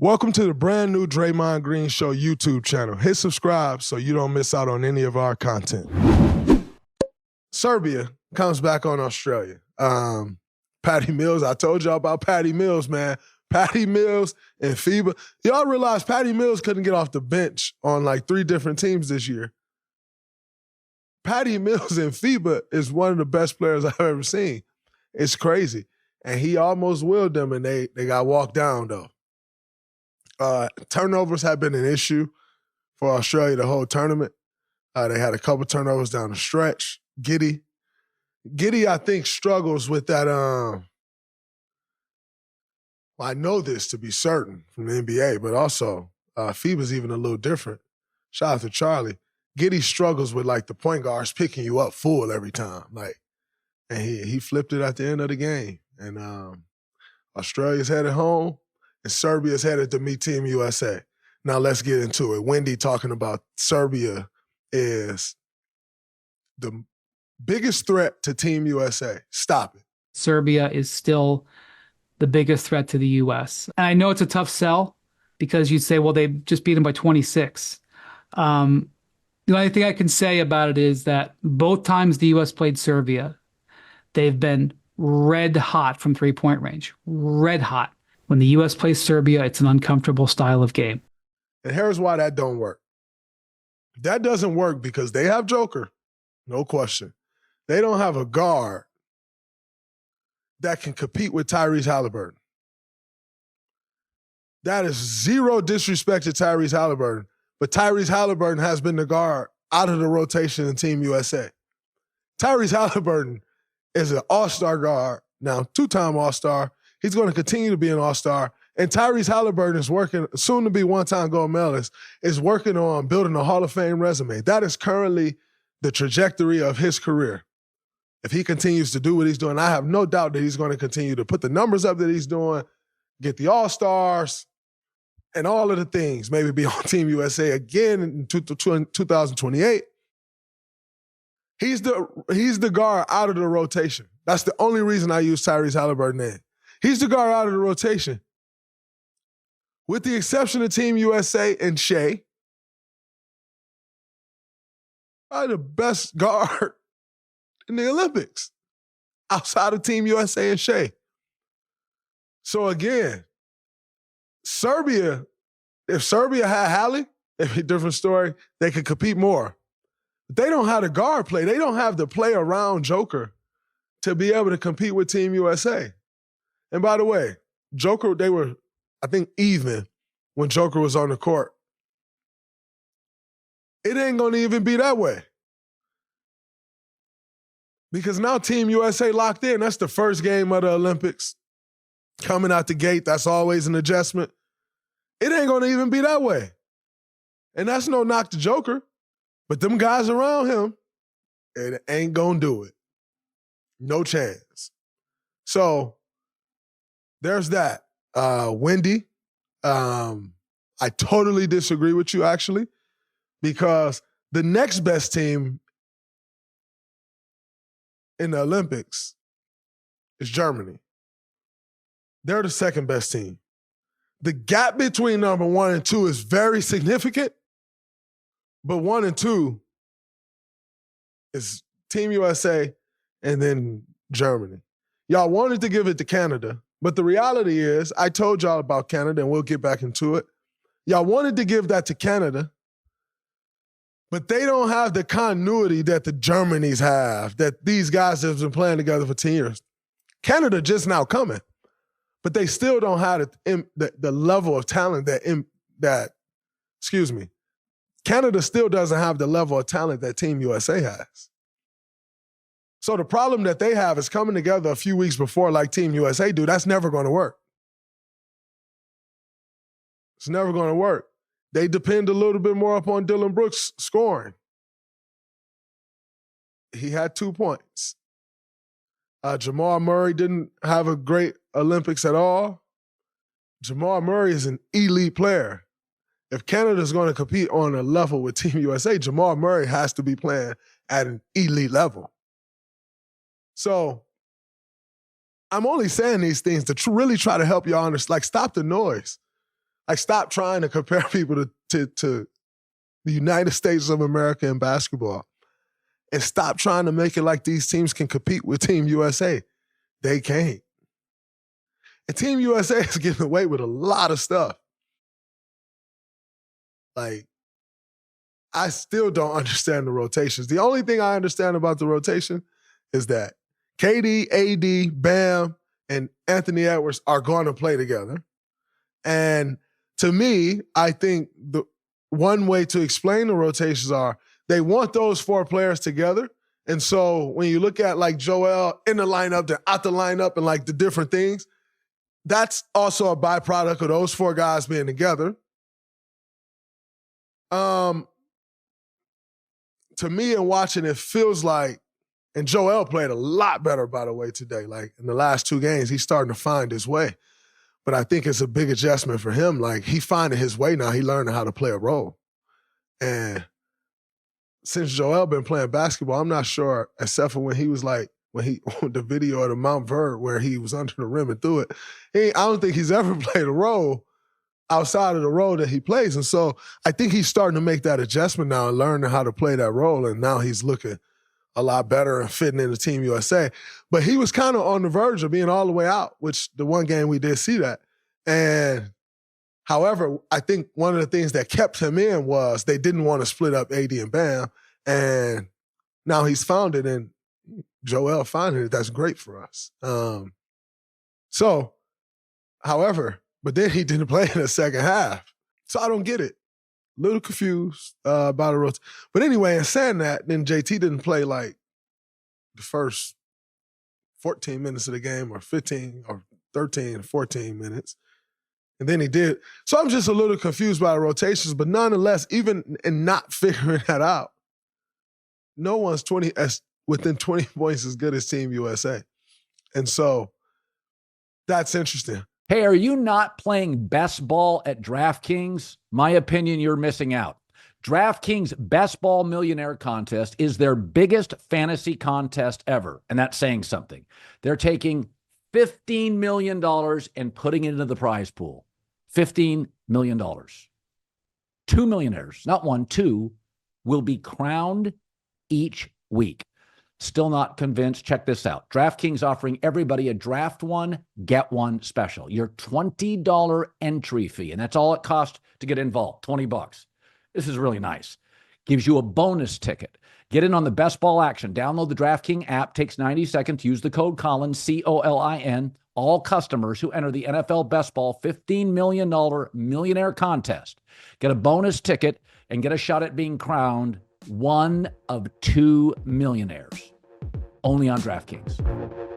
Welcome to the brand new Draymond Green Show YouTube channel. Hit subscribe so you don't miss out on any of our content. Serbia comes back on Australia. Patty Mills, I told y'all about Patty Mills, man. Patty Mills and FIBA. Y'all realize Patty Mills couldn't get off the bench on like 3 different teams this year. Patty Mills and FIBA is one of the best players I've ever seen. It's crazy. And he almost willed them, and they got walked down, though. Turnovers have been an issue for Australia the whole tournament. They had a couple turnovers down the stretch. Giddy, I think, struggles with that. I know this to be certain from the NBA, but also FIBA's even a little different. Shout out to Charlie. Giddy struggles with like the point guards picking you up full every time, and he flipped it at the end of the game. And Australia's headed home. And Serbia's headed to meet Team USA. Now let's get into it. Wendy talking about Serbia is the biggest threat to Team USA. Stop it. Serbia is still the biggest threat to the U.S. And I know it's a tough sell because you'd say, well, they just beat them by 26. The only thing I can say about it is that both times the U.S. played Serbia, they've been red hot from three-point range. Red hot. When the U.S. plays Serbia, it's an uncomfortable style of game. And here's why that don't work. That doesn't work because they have Joker, no question. They don't have a guard that can compete with Tyrese Halliburton. That is zero disrespect to Tyrese Halliburton, but Tyrese Halliburton has been the guard out of the rotation in Team USA. Tyrese Halliburton is an all-star guard, now 2-time all-star. He's going to continue to be an all-star. And Tyrese Halliburton is working, soon to be one-time gold medalist, is working on building a Hall of Fame resume. That is currently the trajectory of his career. If he continues to do what he's doing, I have no doubt that he's going to continue to put the numbers up that he's doing, get the all-stars, and all of the things, maybe be on Team USA again in 2028. He's the guard out of the rotation. That's the only reason I use Tyrese Halliburton in. He's the guard out of the rotation. With the exception of Team USA and Shea, probably the best guard in the Olympics outside of Team USA and Shea. So again, Serbia, if Serbia had Hallie, it'd be a different story. They could compete more. But they don't have the guard play. They don't have the play around Joker to be able to compete with Team USA. And by the way, Joker, they were, I think, even when Joker was on the court. It ain't going to even be that way. Because now Team USA locked in. That's the first game of the Olympics. Coming out the gate, that's always an adjustment. It ain't going to even be that way. And that's no knock to Joker. But them guys around him, it ain't going to do it. No chance. So, there's that. Wendy, I totally disagree with you, actually, because the next best team in the Olympics is Germany. They're the second best team. The gap between number 1 and 2 is very significant, but 1 and 2 is Team USA and then Germany. Y'all wanted to give it to Canada. But the reality is, I told y'all about Canada, and we'll get back into it. Y'all wanted to give that to Canada, but they don't have the continuity that the Germanys have, that these guys have been playing together for 10 years. Canada just now coming, but they still don't have the level of talent Canada still doesn't have the level of talent that Team USA has. So the problem that they have is coming together a few weeks before like Team USA do. That's never going to work. It's never going to work. They depend a little bit more upon Dylan Brooks scoring. He had 2 points. Jamal Murray didn't have a great Olympics at all. Jamal Murray is an elite player. If Canada's going to compete on a level with Team USA, Jamal Murray has to be playing at an elite level. So I'm only saying these things to really try to help y'all understand, like, stop the noise. Like, stop trying to compare people to the United States of America in basketball. And stop trying to make it like these teams can compete with Team USA. They can't. And Team USA is getting away with a lot of stuff. Like, I still don't understand the rotations. The only thing I understand about the rotation is that KD, AD, Bam, and Anthony Edwards are going to play together. And to me, I think the one way to explain the rotations are they want those four players together. And so when you look at like Joel in the lineup, they're out the lineup and like the different things, that's also a byproduct of those four guys being together. To me, in watching, it feels like, and Joel played a lot better, by the way, today. Like in the last two games, he's starting to find his way. But I think it's a big adjustment for him. Like, he finding his way now. He learning how to play a role. And since Joel been playing basketball, I'm not sure, except for when he was like, the video of the Mount Verde where he was under the rim and threw it. I don't think he's ever played a role outside of the role that he plays. And so I think he's starting to make that adjustment now and learning how to play that role. And now he's looking a lot better and fitting into Team USA. But he was kind of on the verge of being all the way out, which the one game we did see that. And however, I think one of the things that kept him in was they didn't want to split up AD and Bam. And now he's found it, and Joel finding it. That's great for us. However, but then he didn't play in the second half. So I don't get it. A little confused about the rotation. But anyway, in saying that, then JT didn't play like the first 14 minutes of the game, or 15 or 13, 14 minutes. And then he did. So I'm just a little confused by the rotations, but nonetheless, even in not figuring that out, no one's within 20 points as good as Team USA. And so that's interesting. Hey, are you not playing best ball at DraftKings? My opinion, you're missing out. DraftKings Best Ball Millionaire Contest is their biggest fantasy contest ever, and that's saying something. They're taking $15 million and putting it into the prize pool. $15 million. 2 millionaires, not one, two, will be crowned each week. Still not convinced? Check this out. DraftKings offering everybody a draft one, get one special. Your $20 entry fee, and that's all it costs to get involved, $20. This is really nice. Gives you a bonus ticket. Get in on the best ball action. Download the DraftKings app. Takes 90 seconds. Use the code Colin, COLIN. All customers who enter the NFL Best Ball $15 million millionaire contest get a bonus ticket and get a shot at being crowned one of 2 millionaires. Only on DraftKings.